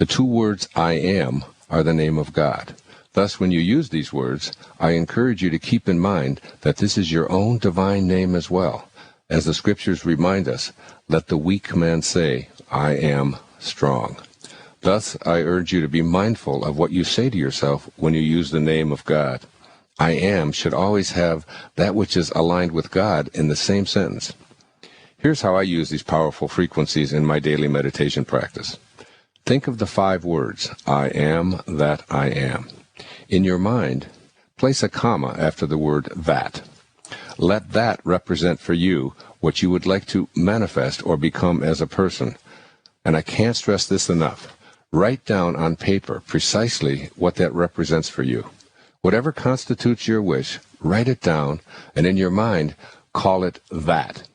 The two words I am are the name of God. Thus, when you use these words, I encourage you to keep in mind that this is your own divine name as well. As the scriptures remind us, let the weak man say, I am strong. Thus, I urge you to be mindful of what you say to yourself when you use the name of God. I am should always have that which is aligned with God in the same sentence. Here's how I use these powerful frequencies in my daily meditation practice. Think of the 5 words, I am that I am. In your mind, place a comma after the word that. Let that represent for you what you would like to manifest or become as a person. And I can't stress this enough. Write down on paper precisely what that represents for you. Whatever constitutes your wish, write it down, and in your mind, call it that.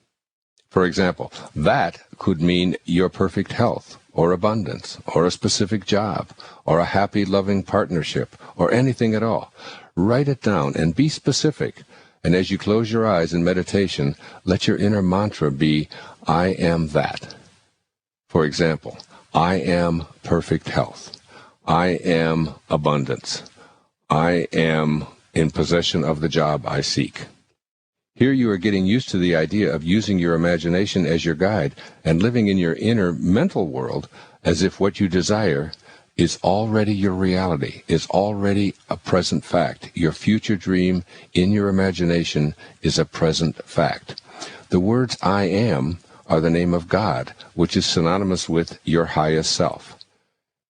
For example, that could mean your perfect health, or abundance, or a specific job, or a happy, loving partnership, or anything at all. Write it down and be specific. And as you close your eyes in meditation, let your inner mantra be, I am that. For example, I am perfect health. I am abundance. I am in possession of the job I seek. Here you are getting used to the idea of using your imagination as your guide and living in your inner mental world as if what you desire is already your reality, is already a present fact. Your future dream in your imagination is a present fact. The words I am are the name of God, which is synonymous with your highest self.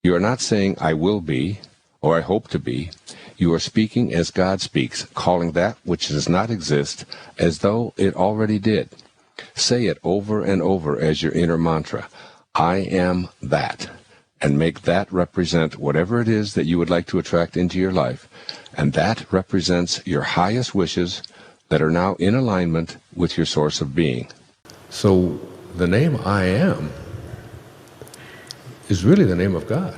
You are not saying I will be or I hope to be. You are speaking as God speaks, calling that which does not exist as though it already did. Say it over and over as your inner mantra, I am that, and make that represent whatever it is that you would like to attract into your life, and that represents your highest wishes that are now in alignment with your source of being. So the name I am is really the name of God.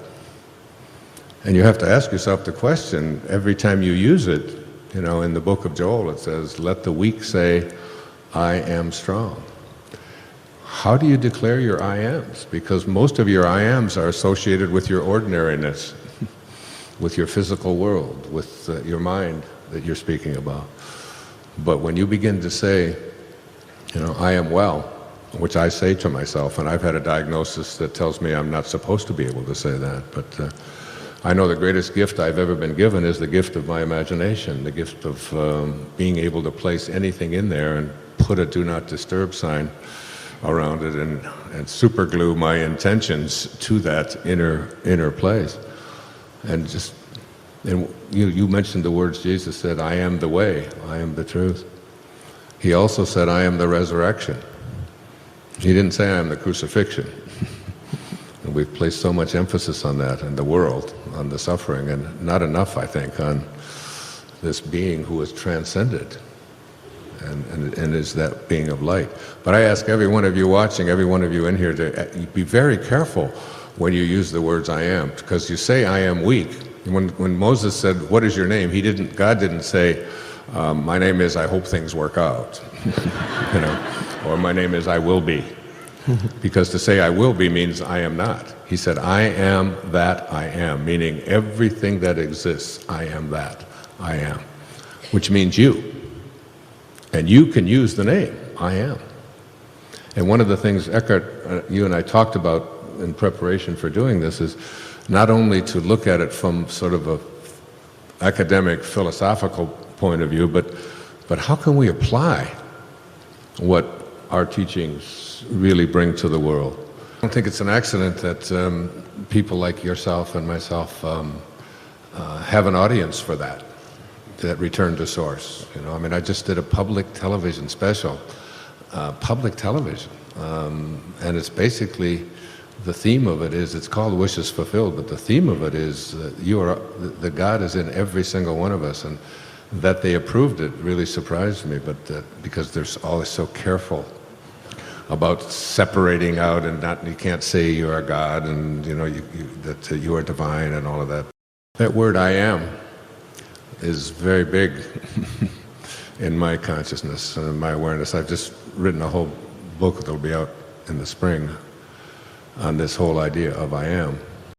And you have to ask yourself the question every time you use it. You know, in the book of Joel it says, let the weak say, I am strong. How do you declare your I ams? Because most of your I ams are associated with your ordinariness, with your physical world, with your mind that you're speaking about. But when you begin to say, you know, I am well, which I say to myself, and I've had a diagnosis that tells me I'm not supposed to be able to say that, but I know the greatest gift I've ever been given is the gift of my imagination, the gift of being able to place anything in there and put a do not disturb sign around it and superglue my intentions to that inner place. And you mentioned the words Jesus said, I am the way, I am the truth. He also said, I am the resurrection. He didn't say I am the crucifixion. And we've placed so much emphasis on that in the world, on the suffering, and not enough, I think, on this being who is transcended and is that being of light. But I ask every one of you watching, every one of you in here, to be very careful when you use the words I am, because you say I am weak. When Moses said, what is your name? God didn't say, my name is I hope things work out, you know, or my name is I will be. Because to say I will be means I am not. He said, I am that I am, meaning everything that exists, I am that I am, which means you. And you can use the name, I am. And one of the things, Eckhart, you and I talked about in preparation for doing this is not only to look at it from sort of a academic, philosophical point of view, but how can we apply what our teachings really bring to the world? I don't think it's an accident that people like yourself and myself have an audience for that return to source. You know, I mean, I just did a public television special, public television, and it's basically, the theme of it is, it's called Wishes Fulfilled, but the theme of it is the God is in every single one of us, and that they approved it really surprised me, but because they're always so careful about separating out and you can't say you are God and you know that you are divine and all of that. That word I am is very big in my consciousness and in my awareness. I've just written a whole book that'll be out in the spring on this whole idea of I am.